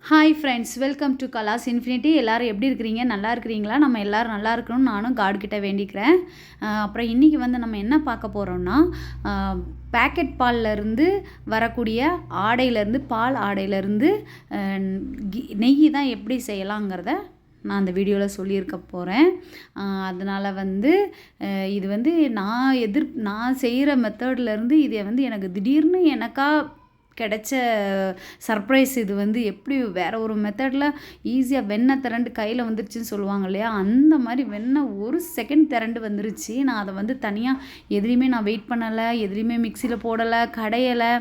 Hi friends, welcome to Kalas Infinity. எல்லோரும் எப்படி இருக்கிறீங்க? நல்லா இருக்கிறீங்களா? நம்ம எல்லோரும் நல்லா இருக்கணும்னு நானும் காட்கிட்ட வேண்டிக்கிறேன். அப்புறம் இன்றைக்கி வந்து நம்ம என்ன பார்க்க போகிறோம்னா, பேக்கெட் பால்லேருந்து வரக்கூடிய ஆடையிலேருந்து, பால் ஆடையிலேருந்து நெய் தான் எப்படி செய்யலாங்கிறத நான் அந்த வீடியோவில் சொல்லியிருக்க போகிறேன். அதனால் வந்து இது வந்து நான் செய்கிற மெத்தட்லேருந்து இதை வந்து எனக்கு திடீர்னு எனக்கா கிடைச்ச சர்ப்ரைஸ். இது வந்து எப்படி வேறு ஒரு மெத்தடில் ஈஸியாக வெண்ணெய் திரண்டு கையில் வந்துருச்சுன்னு சொல்லுவாங்க இல்லையா, அந்த மாதிரி வெண்ணெய் ஒரு செகண்ட் திரண்டு வந்துருச்சு. நான் அதை வந்து தனியாக எதுலேயுமே நான் வெயிட் பண்ணலை, எதுலேயுமே மிக்சியில் போடலை, கடையலை,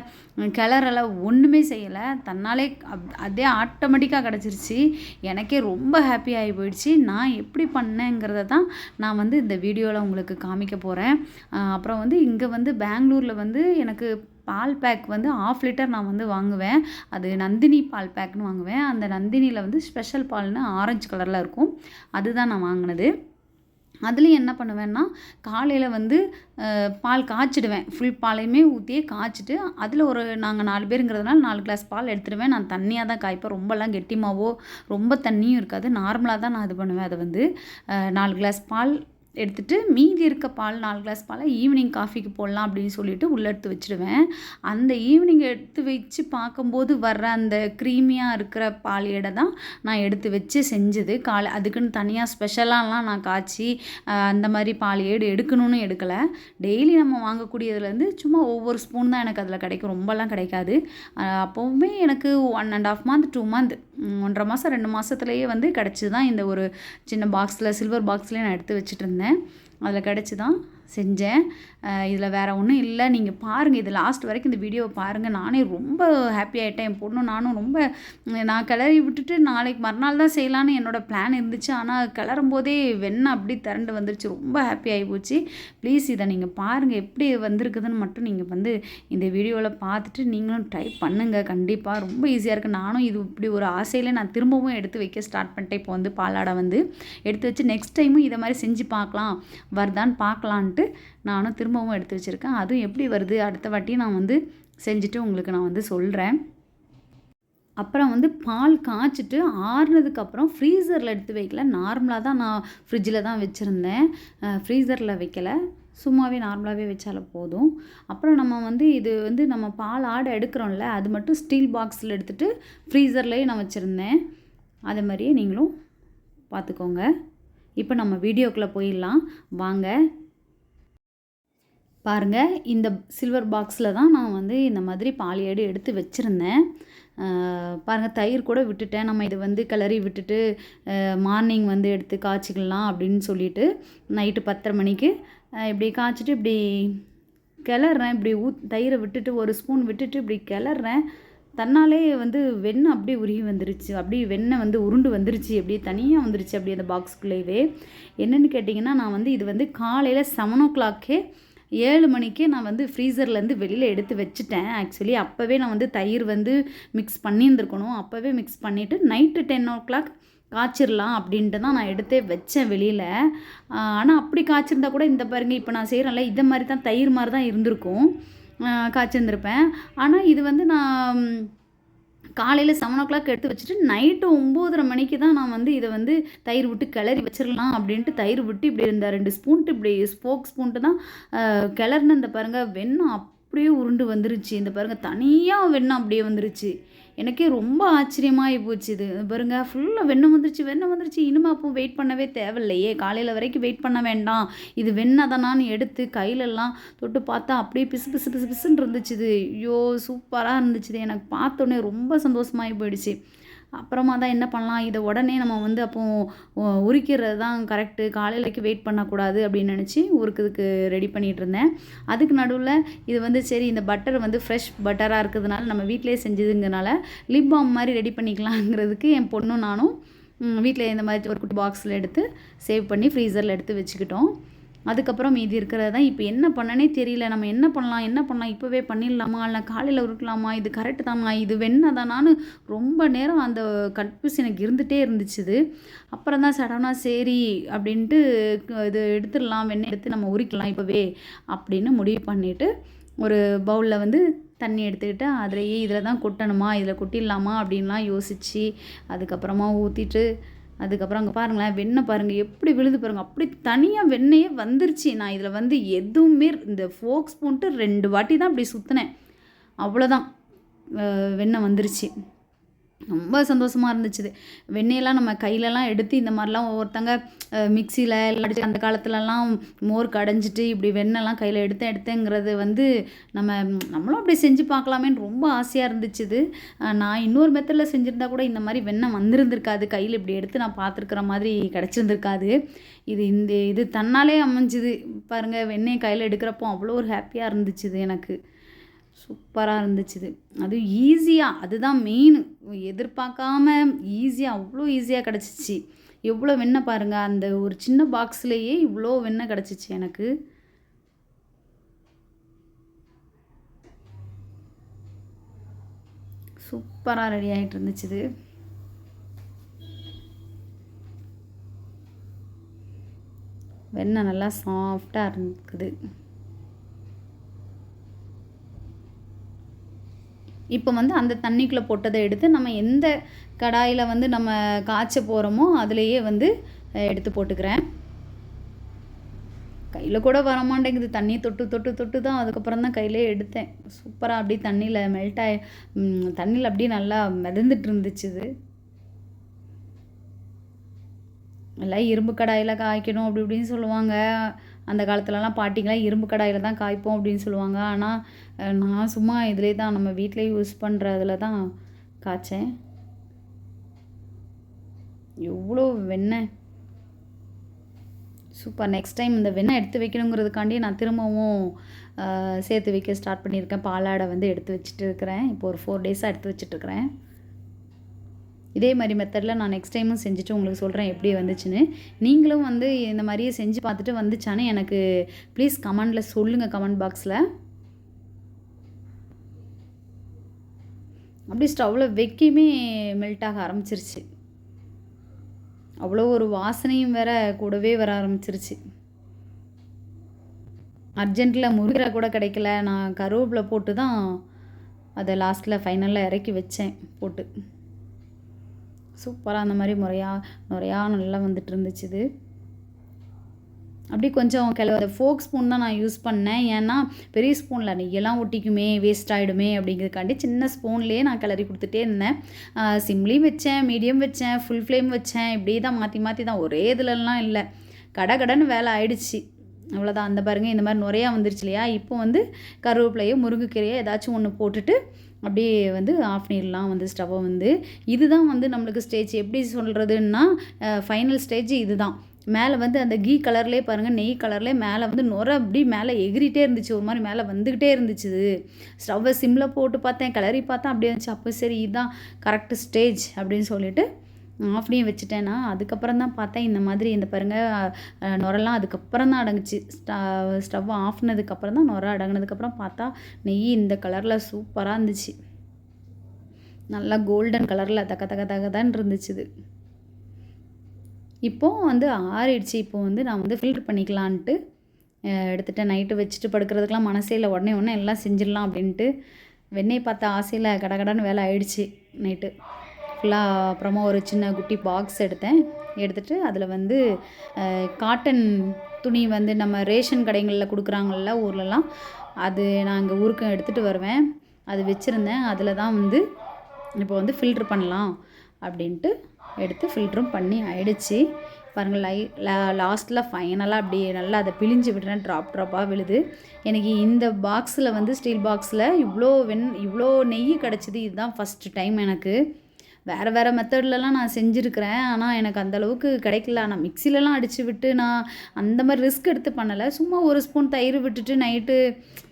கிளறலை, ஒன்றுமே செய்யலை. தன்னாலே அதே ஆட்டோமேட்டிக்காக கிடச்சிருச்சு. எனக்கே ரொம்ப ஹாப்பி ஆகி போயிடுச்சு. நான் எப்படி பண்ணேங்கிறத தான் நான் வந்து இந்த வீடியோவில் உங்களுக்கு காமிக்க போகிறேன். அப்புறம் வந்து இங்கே வந்து பெங்களூரில் வந்து எனக்கு பால் பேக் வந்து 1/2 லிட்டர் நான் வந்து வாங்குவேன். அது நந்தினி பால் பேக்னு வாங்குவேன். அந்த நந்தினியில் வந்து ஸ்பெஷல் பால்னு ஆரஞ்சு கலரில் இருக்கும். அதுதான் நான் வாங்கினது. அதுலேயும் என்ன பண்ணுவேன்னா, காலையில் வந்து பால் காய்ச்சிடுவேன். ஃபுல் பாலையுமே ஊற்றியே காய்ச்சிட்டு அதில் நாங்கள் 4 பேருங்கிறதுனால 4 கிளாஸ் பால் எடுத்துடுவேன். நான் தண்ணியாக தான் காய்ப்பேன். ரொம்பலாம் கெட்டிமாவோ ரொம்ப தண்ணியும் இருக்காது. நார்மலாக தான் நான் இது பண்ணுவேன். அதை வந்து 4 கிளாஸ் பால் எடுத்துகிட்டு மீதி இருக்க பால் 4 கிளாஸ் பாலை ஈவினிங் காஃபிக்கு போடலாம் அப்படின்னு சொல்லிட்டு உள்ளே எடுத்து வச்சுடுவேன். அந்த ஈவினிங் எடுத்து வச்சு பார்க்கும்போது வர்ற அந்த க்ரீமியாக இருக்கிற பால் எடை தான் நான் எடுத்து வச்சு செஞ்சது. அதுக்குன்னு தனியாக ஸ்பெஷலாலாம் நான் காய்ச்சி அந்த மாதிரி பால் எடுக்கணும்னு எடுக்கலை. டெய்லி நம்ம வாங்கக்கூடியதுலேருந்து சும்மா ஒவ்வொரு ஸ்பூன் தான் எனக்கு அதில் கிடைக்கும். ரொம்பலாம் கிடைக்காது. அப்போவுமே எனக்கு 1.5 மந்த் 2 மந்த் 1.5 மாதம் 2 மாதத்துலேயே வந்து கிடச்சி தான் இந்த ஒரு சின்ன பாக்ஸில் சில்வர் பாக்ஸ்லேயே நான் எடுத்து வச்சுட்டு இருந்தேன். அதில் கிடச்சி தான் செஞ்சேன். இதில் வேறு ஒன்றும் இல்லை. நீங்கள் பாருங்கள், இது லாஸ்ட் வரைக்கும் இந்த வீடியோவை பாருங்கள். நானே ரொம்ப ஹாப்பி ஆகிட்டேன். என் பொண்ணு நானும் ரொம்ப நான் கிளறி விட்டுட்டு நாளைக்கு மறுநாள் தான் செய்யலான்னு என்னோடய பிளான் இருந்துச்சு. ஆனால் கிளறும் போதே வெண்ணெய் அப்படி திரண்டு வந்துருச்சு. ரொம்ப ஹாப்பி ஆகி போச்சு. ப்ளீஸ் இதை நீங்கள் பாருங்கள், எப்படி வந்திருக்குதுன்னு மட்டும் நீங்கள் வந்து இந்த வீடியோவில் பார்த்துட்டு நீங்களும் ட்ரை பண்ணுங்கள். கண்டிப்பாக ரொம்ப ஈஸியாக இருக்குது. நானும் இது இப்படி ஒரு ஆசையில் நான் திரும்பவும் எடுத்து வைக்க ஸ்டார்ட் பண்ணிட்டேன். இப்போ வந்து பாலாடை வந்து எடுத்து வச்சு நெக்ஸ்ட் டைமும் இதை மாதிரி செஞ்சு பார்க்கலாம், வருதான்னு பார்க்கலான்ட்டு நானும் திரும்பவும் எடுத்து வச்சுருக்கேன். அதுவும் எப்படி வருது அடுத்த வாட்டி நான் வந்து செஞ்சுட்டு உங்களுக்கு நான் வந்து சொல்கிறேன். அப்புறம் வந்து பால் காய்ச்சிட்டு ஆறுனதுக்கப்புறம் ஃப்ரீசரில் எடுத்து வைக்கல. நார்மலாக தான் நான் ஃப்ரிட்ஜில் தான் வச்சுருந்தேன். ஃப்ரீசரில் வைக்கலை, சும்மாவே நார்மலாகவே வச்சாலும் போதும். அப்புறம் நம்ம வந்து இது வந்து நம்ம பால் ஆடை எடுக்கிறோம்ல, அது மட்டும் ஸ்டீல் பாக்ஸில் எடுத்துகிட்டு ஃப்ரீசர்லேயே நான் வச்சுருந்தேன். அதே மாதிரியே நீங்களும் பார்த்துக்கோங்க. இப்போ நம்ம வீடியோக்குள்ளே போயிடலாம் வாங்க. பாருங்கள், இந்த சில்வர் பாக்ஸில் தான் நான் வந்து இந்த மாதிரி பால் எடுத்து வச்சுருந்தேன். பாருங்கள், தயிர் கூட விட்டுட்டேன். நம்ம இதை வந்து கிளறி விட்டுட்டு மார்னிங் வந்து எடுத்து காய்ச்சிக்கலாம் அப்படின்னு சொல்லிட்டு நைட்டு 10:30 மணிக்கு இப்படி காய்ச்சிட்டு இப்படி கிளறேன். இப்படி தயிரை விட்டுட்டு 1 ஸ்பூன் விட்டுட்டு இப்படி கிளறேன். தன்னாலே வந்து வெண்ணெய் அப்படியே உருகி வந்துருச்சு. அப்படியே வெண்ணெய் வந்து உருண்டு வந்துருச்சு. அப்படியே தனியாக வந்துருச்சு அப்படியே அந்த பாக்ஸுக்குள்ளேயே. என்னென்னு கேட்டிங்கன்னா, நான் வந்து இது வந்து காலையில் 7 o'clock 7 மணிக்கே நான் வந்து ஃப்ரீசர்லேருந்து வெளியில் எடுத்து வச்சுட்டேன். ஆக்சுவலி அப்போவே நான் வந்து தயிர் வந்து மிக்ஸ் பண்ணியிருந்துருக்கணும். அப்போவே மிக்ஸ் பண்ணிவிட்டு நைட்டு 10 o'clock காய்ச்சிடலாம் அப்படின்ட்டு தான் நான் எடுத்தே வச்சேன் வெளியில். ஆனால் அப்படி காய்ச்சிருந்தா கூட இந்த பாருங்கள், இப்போ நான் செய்கிறேன்ல இதை மாதிரி தான் தயிர் மாதிரி தான் இருந்திருக்கும், காய்ச்சிருந்துருப்பேன். ஆனால் இது வந்து நான் காலையில் 7 o'clock எடுத்து வச்சுட்டு நைட்டு 9:30 மணிக்கு தான் நான் வந்து இதை வந்து தயிர் விட்டு கிளறி வச்சிடலாம் அப்படின்ட்டு தயிர் விட்டு இப்படி இந்த 2 ஸ்பூன்ட்டு இப்படி ஸ்போக் ஸ்பூன்ட்டு தான் கிளறின. இந்த பாருங்கள், வெண்ணெய் அப்படியே உருண்டு வந்துருச்சு. இந்த பாருங்கள், தனியாக வெண்ணெய் அப்படியே வந்துருச்சு. எனக்கே ரொம்ப ஆச்சரியமாகி போச்சு. இது பாருங்கள், ஃபுல்லாக வெண்ணெய் வந்துருச்சு. இனிமே அப்போ வெயிட் பண்ணவே தேவையில்லையே, காலையில் வரைக்கும் வெயிட் பண்ண வேண்டாம். இது வெண்ணெய் தானான்னு எடுத்து கையிலெல்லாம் தொட்டு பார்த்தா அப்படியே பிசு பிசு பிசு பிசுன்னு இருந்துச்சு. இது ஐயோ சூப்பராக இருந்துச்சு. எனக்கு பார்த்தோன்னே ரொம்ப சந்தோஷமாகி போயிடுச்சு. அப்புறமா தான் என்ன பண்ணலாம், இதை உடனே நம்ம வந்து அப்போது உரிக்கிறது தான் கரெக்டு, காலையிலைக்கு வெயிட் பண்ணக்கூடாது அப்படின்னு நினச்சி உருக்கிறதுக்கு ரெடி பண்ணிகிட்டு இருந்தேன். அதுக்கு நடுவில் இது வந்து சரி, இந்த பட்டர் வந்து ஃப்ரெஷ் பட்டராக இருக்கிறதுனால நம்ம வீட்டிலே செஞ்சதுங்கிறனால லிப் பாம் மாதிரி ரெடி பண்ணிக்கலாங்கிறதுக்கு என் பொண்ணும் நானும் வீட்டில் இந்த மாதிரி ஒரு குட்டி பாக்ஸில் எடுத்து சேவ் பண்ணி ஃப்ரீசரில் எடுத்து வச்சுக்கிட்டோம். அதுக்கப்புறம் மீதி இருக்கிறது தான் இப்போ என்ன பண்ணனே தெரியல. நம்ம என்ன பண்ணலாம், இப்போவே பண்ணிடலாமா இல்லை காலையில் உருக்கலாமா, இது கரெக்டு தானா, இது வெண்ணெய் தானான்னு ரொம்ப நேரம் அந்த கன்ஃபியூஸ் எனக்கு இருந்துகிட்டே இருந்துச்சு. அப்புறம் தான் சடனாக சரி அப்படின்ட்டு இது எடுத்துடலாம், வெண்ணெய் எடுத்து நம்ம உரிக்கலாம் இப்போவே அப்படின்னு முடிவு பண்ணிவிட்டு ஒரு பவுலில் வந்து தண்ணி எடுத்துக்கிட்டு அதிலேயே இதில் தான் கொட்டணுமா, இதில் கொட்டிடலாமா அப்படின்லாம் யோசித்து அதுக்கப்புறமா ஊற்றிட்டு அதுக்கப்புறம் அங்கே பாருங்களேன், வெண்ணெய் பாருங்கள் எப்படி விழுது பாருங்கள். அப்படி தனியாக வெண்ணெயே வந்துருச்சு. நான் இதில் வந்து எதுவுமே இந்த ஃபோக் ஸ்பூன்ட்டு 2 வாட்டி தான் அப்படி சுற்றினேன். அவ்வளோதான் வெண்ணெய் வந்துருச்சு. ரொம்ப சந்தோஷமாக இருந்துச்சு. வெண்ணெயெல்லாம் நம்ம கையிலலாம் எடுத்து இந்த மாதிரிலாம் ஒவ்வொருத்தங்க மிக்சியில் அடிச்சு அந்த காலத்துலலாம் மோர் கடைஞ்சிட்டு இப்படி வெண்ணெய்லாம் கையில் எடுத்தேங்கிறது வந்து நம்மளும் அப்படி செஞ்சு பார்க்கலாமேன்னு ரொம்ப ஆசையாக இருந்துச்சு. நான் இன்னொரு மெத்தடில் செஞ்சுருந்தா கூட இந்த மாதிரி வெண்ணெய் வந்திருந்திருக்காது. கையில் இப்படி எடுத்து நான் பார்த்துருக்குற மாதிரி கிடச்சிருந்துருக்காது. இது தன்னாலே அமைஞ்சுது பாருங்கள். வெண்ணெய் கையில் எடுக்கிறப்போ அவ்வளோ ஒரு ஹாப்பியாக இருந்துச்சு எனக்கு. சூப்பராக இருந்துச்சு. அதுவும் ஈஸியாக, அதுதான் மெயின். எதிர்பார்க்காம ஈஸியாக, அவ்வளோ ஈஸியாக கிடச்சிச்சு. எவ்வளோ வெண்ணெய் பாருங்கள். அந்த ஒரு சின்ன பாக்ஸ்லேயே இவ்வளோ வெண்ணெய் கிடச்சிச்சு எனக்கு. சூப்பராக ரெடி ஆகிட்டு இருந்துச்சு. வெண்ணெய் நல்லா சாஃப்டாக இருக்குது. இப்போ வந்து அந்த தண்ணிக்குள்ளே போட்டதை எடுத்து நம்ம எந்த கடாயில் வந்து நம்ம காய்ச்ச போகிறோமோ அதுலேயே வந்து எடுத்து போட்டுக்கிறேன். கையில் கூட வரமாட்டேங்குது. தண்ணியை தொட்டு தொட்டு தொட்டு தான் அதுக்கப்புறம் தான் கையிலே எடுத்தேன். சூப்பராக அப்படியே தண்ணியில் தண்ணியில் அப்படியே நல்லா மிதந்துட்டு இருந்துச்சு. எல்லாம் இரும்பு கடாயில் காய்க்கணும் அப்படி இப்படின்னு சொல்லுவாங்க. அந்த காலத்துலலாம் பாட்டிங்களாம் இரும்பு கடாயில் தான் காய்ப்போம் அப்படின்னு சொல்லுவாங்க. ஆனால் நான் சும்மா இதிலே தான் நம்ம வீட்டிலே யூஸ் பண்ணுறதுல தான் காய்ச்சேன். எவ்வளோ வெண்ணெய் சூப்பர். நெக்ஸ்ட் டைம் இந்த வெண்ணெய் எடுத்து வைக்கணுங்கிறதுக்காண்டி நான் திரும்பவும் சேர்த்து வைக்க ஸ்டார்ட் பண்ணியிருக்கேன். பாலாடை வந்து எடுத்து வச்சுட்டு இருக்கிறேன். இப்போ ஒரு 4 டேஸாக எடுத்து வச்சுட்ருக்கிறேன். இதே மாதிரி மெத்தடில் நான் நெக்ஸ்ட் டைமும் செஞ்சுட்டு உங்களுக்கு சொல்கிறேன் எப்படி வந்துச்சுன்னு. நீங்களும் வந்து இந்த மாதிரியே செஞ்சு பார்த்துட்டு வந்துச்சானே எனக்கு ப்ளீஸ் கமெண்டில் சொல்லுங்கள். கமெண்ட் பாக்ஸில் அப்படியே ஸ்டவ்வில் வைக்கையுமே மெல்ட் ஆக ஆரம்பிச்சிருச்சு. அவ்வளோ ஒரு வாசனையும் வேற கூடவே வர ஆரம்பிச்சிருச்சு. அர்ஜென்ட்டில் முருகரை கூட கிடைக்கல. நான் கருவேப்பிலை போட்டு தான் அதை லாஸ்ட்டில் ஃபைனலில் இறக்கி வச்சேன் போட்டு. சூப்பராக அந்த மாதிரி நிறையா நல்லா வந்துட்டு இருந்துச்சு. அப்படி கொஞ்சம் அந்த ஃபோக் ஸ்பூன் தான் நான் யூஸ் பண்ணேன். ஏன்னா பெரிய ஸ்பூனில் நெய்யெல்லாம் ஒட்டிக்குமே, வேஸ்ட் ஆகிடுமே அப்படிங்கிறதுக்காண்டி சின்ன ஸ்பூன்லேயே நான் கிளறி கொடுத்துட்டே இருந்தேன். சிம்லேயும் வச்சேன், மீடியம் வச்சேன், ஃபுல் ஃப்ளேம் வச்சேன். இப்படியே தான் மாற்றி தான், ஒரே இதுலலாம் இல்லை. கடன்னு வேலை ஆயிடுச்சு. அவ்வளோதான். அந்த பாருங்கள், இந்த மாதிரி நிறையா வந்துருச்சு இல்லையா. இப்போ வந்து கருவேப்பிலையோ முருங்கைக்கீரையோ ஏதாச்சும் ஒன்று போட்டுட்டு அப்படியே வந்து ஆஃப் பண்ணிடலாம் வந்து ஸ்டவ்வை வந்து. இதுதான் வந்து நம்மளுக்கு ஸ்டேஜ். எப்படி சொல்கிறதுன்னா ஃபைனல் ஸ்டேஜ் இதுதான். மேலே வந்து அந்த கீ கலர்லேயே பாருங்கள், நெய் கலர்லேயே மேலே வந்து அப்படி மேலே எகிரிட்டே இருந்துச்சு. ஒரு மாதிரி மேலே வந்துக்கிட்டே இருந்துச்சு. ஸ்டவ்வை சிம்மில் போட்டு பார்த்தேன், கிளறி பார்த்தேன், அப்படியே இருந்துச்சு. அப்போ சரி இதுதான் கரெக்டு ஸ்டேஜ் அப்படின்னு சொல்லிட்டு ஆஃப் பண்ணி வச்சுட்டேன்னா. அதுக்கப்புறம் தான் பார்த்தேன் இந்த மாதிரி இந்த பாருங்கள் நுரெல்லாம் அதுக்கப்புறம் தான் அடங்குச்சு. ஸ்டவ் ஆஃப் பண்ணதுக்கப்புறம் தான் நுரை அடங்கினதுக்கப்புறம் பார்த்தா நெய் இந்த கலரில் சூப்பராக இருந்துச்சு. நல்லா கோல்டன் கலரில் தகதான் இருந்துச்சு. இப்போது வந்து ஆறிடுச்சு. இப்போ வந்து நான் வந்து ஃபில்ட்ரு பண்ணிக்கலான்ட்டு எடுத்துகிட்டேன். நைட்டு வச்சுட்டு படுக்கிறதுக்கெலாம் மனசே இல்லை. உடனே எல்லாம் செஞ்சிடலாம் அப்படின்ட்டு வெண்ணெய் பார்த்த ஆசையில் கடன்னு வேலை ஆயிடுச்சு நைட்டு ஃபுல்லாக. அப்புறமா ஒரு சின்ன குட்டி பாக்ஸ் எடுத்துகிட்டு அதில் வந்து காட்டன் துணி வந்து நம்ம ரேஷன் கடைகளில் கொடுக்குறாங்கள்ல ஊர்லலாம், அது நான் இங்கே ஊருக்கு எடுத்துகிட்டு வருவேன். அது வச்சுருந்தேன். அதில் தான் வந்து இப்போ வந்து ஃபில்ட்ரு பண்ணலாம் அப்படின்ட்டு எடுத்து ஃபில்ட்ரும் பண்ணி ஆயிடுச்சு. பாருங்கள், லாஸ்ட்டில் ஃபைனலாக அப்படியே நல்லா அதை பிழிஞ்சு விடுறேன். ட்ராப்பாக விழுது. எனக்கு இந்த பாக்ஸில் வந்து ஸ்டீல் பாக்ஸில் இவ்வளோ நெய் கிடச்சிது. இதுதான் ஃபஸ்ட்டு டைம் எனக்கு. வேறு மெத்தட்லலாம் நான் செஞ்சுருக்கிறேன். ஆனால் எனக்கு அந்தளவுக்கு கிடைக்கல. நான் மிக்சிலலாம் அடித்து விட்டு நான் அந்த மாதிரி ரிஸ்க் எடுத்து பண்ணலை. சும்மா ஒரு ஸ்பூன் தயிர் விட்டுட்டு நைட்டு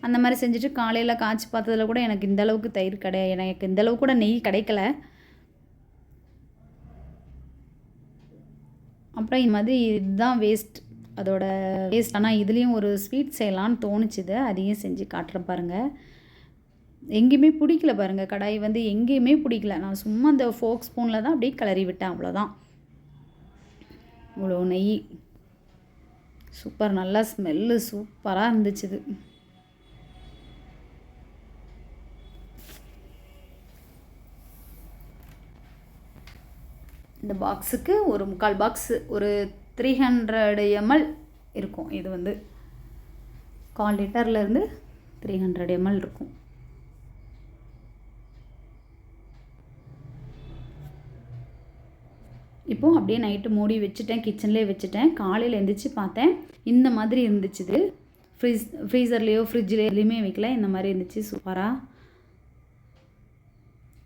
அந்த மாதிரி செஞ்சுட்டு காலையில் காய்ச்சி பார்த்ததில் கூட எனக்கு இந்தளவுக்கு தயிர் எனக்கு இந்தளவுக்கு கூட நெய் கிடைக்கல. அப்புறம் இந்த மாதிரி இதுதான் அதோட வேஸ்ட். ஆனால் இதுலேயும் ஒரு ஸ்வீட் செய்யலான்னு தோணுச்சுது. அதையும் செஞ்சு காட்டுறேன் பாருங்கள். எங்கேயுமே பிடிக்கல பாருங்கள், கடாய் வந்து எங்கேயுமே பிடிக்கல. நான் சும்மா அந்த ஃபோக் ஸ்பூனில் தான் அப்படியே கிளறி விட்டேன், அவ்வளோதான். இவ்வளோ நெய் சூப்பர், நல்லா ஸ்மெல்லு சூப்பராக இருந்துச்சு. இந்த பாக்ஸுக்கு ஒரு 3/4 பாக்ஸு ஒரு 300 ml இருக்கும். இது வந்து 1/4 லிட்டர்லேருந்து 300 ml இருக்கும். இப்போது அப்படியே நைட்டு மூடி வச்சுட்டேன், கிச்சன்லேயே வச்சுட்டேன். காலையில் எழுந்திரிச்சு பார்த்தேன், இந்த மாதிரி இருந்துச்சு. இது ஃப்ரீசர்லேயோ ஃப்ரிட்ஜ்லேயோ எதுலேயுமே வைக்கல, இந்த மாதிரி இருந்துச்சு சூப்பராக.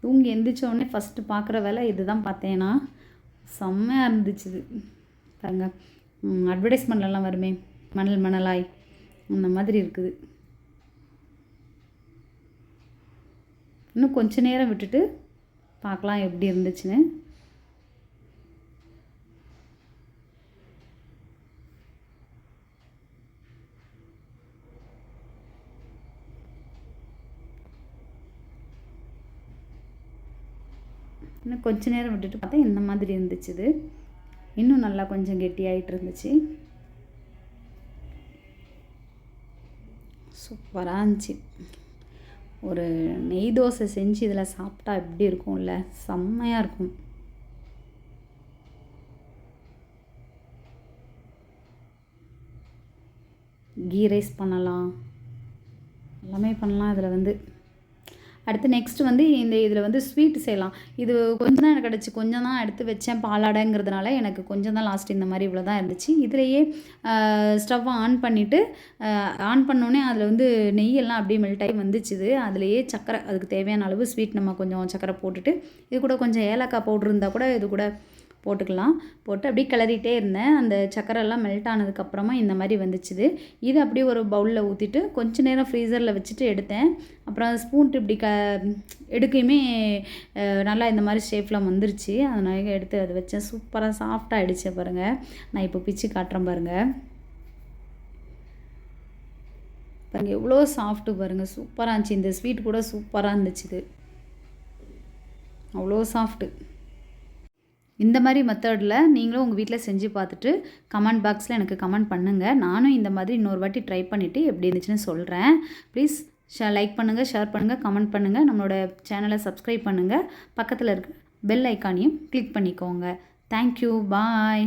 தூங்கி எந்திரிச்சோடனே ஃபஸ்ட்டு பார்க்குற வேலை இது தான் பார்த்தேன்னா, செம்மையாக இருந்துச்சு இது. பாருங்க, அட்வர்டைஸ்மெண்ட்லலாம் வருமே, மணல் மணலாய், அந்த மாதிரி இருக்குது. இன்னும் கொஞ்ச நேரம் விட்டுட்டு பார்க்கலாம் எப்படி இருந்துச்சுன்னு. இன்னும் கொஞ்ச நேரம் விட்டுட்டு பார்த்தா இந்த மாதிரி இருந்துச்சு. இது இன்னும் நல்லா கொஞ்சம் கெட்டியாகிட்டு இருந்துச்சு. சூப்பராக இருந்துச்சு. ஒரு நெய் தோசை செஞ்சு இதில் சாப்பிட்டா எப்படி இருக்கும்ல, செம்மையாக இருக்கும். கீ ரைஸ் பண்ணலாம், எல்லாமே பண்ணலாம் இதில் வந்து. அடுத்து நெக்ஸ்ட்டு வந்து இதில் வந்து ஸ்வீட் செய்யலாம். இது கொஞ்சம் தான் எனக்கு கிடச்சி, கொஞ்சம் தான் எடுத்து வச்சேன். பாலாடைங்கிறதுனால எனக்கு கொஞ்சம் தான் லாஸ்ட், இந்த மாதிரி இவ்வளோ தான் இருந்துச்சு. இதிலையே ஸ்டவ்வை ஆன் பண்ணிவிட்டு, ஆன் பண்ணோடனே அதில் வந்து நெய்யெல்லாம் அப்படியே மெல்ட் ஆகி வந்துச்சு. இது அதுலேயே சக்கரை, அதுக்கு தேவையான அளவு ஸ்வீட் நம்ம கொஞ்சம் சக்கரை போட்டுட்டு, இது கூட கொஞ்சம் ஏலக்காய் பவுட்ரு இருந்தால் கூட இது கூட போட்டுக்கலாம். போட்டு அப்படியே கிளறிட்டே இருந்தேன். அந்த சக்கரெல்லாம் மெல்ட் ஆனதுக்கப்புறமா இந்த மாதிரி வந்துச்சுது. இது அப்படியே ஒரு பவுலில் ஊற்றிட்டு கொஞ்சம் நேரம் ஃப்ரீசரில் வச்சுட்டு எடுத்தேன். அப்புறம் ஸ்பூன் இப்படி எடுக்கையுமே நல்லா இந்த மாதிரி ஷேப்பில் வந்துருச்சு. அதனால எடுத்து அதை வச்சேன். சூப்பராக சாஃப்டாக ஆகிடுச்சு பாருங்கள். நான் இப்போ பிச்சு காட்டுறேன் பாருங்கள். பாருங்கள் எவ்வளோ சாஃப்ட்டு பாருங்கள், சூப்பராக இருந்துச்சு. இந்த ஸ்வீட் கூட சூப்பராக இருந்துச்சு. இது அவ்வளோ சாஃப்ட்டு. இந்த மாதிரி மெத்தடில் நீங்களும் உங்கள் வீட்டில் செஞ்சு பார்த்துட்டு கமெண்ட் பாக்ஸில் எனக்கு கமெண்ட் பண்ணுங்கள். நானும் இந்த மாதிரி இன்னொரு வாட்டி ட்ரை பண்ணிவிட்டு எப்படி இருந்துச்சுன்னு சொல்கிறேன். ப்ளீஸ் லைக் பண்ணுங்கள், ஷேர் பண்ணுங்கள், கமெண்ட் பண்ணுங்கள். நம்மளோட சேனலை சப்ஸ்கிரைப் பண்ணுங்கள். பக்கத்தில் இருக்க பெல் ஐக்கானையும் கிளிக் பண்ணிக்கோங்க. தேங்க்யூ, பாய்.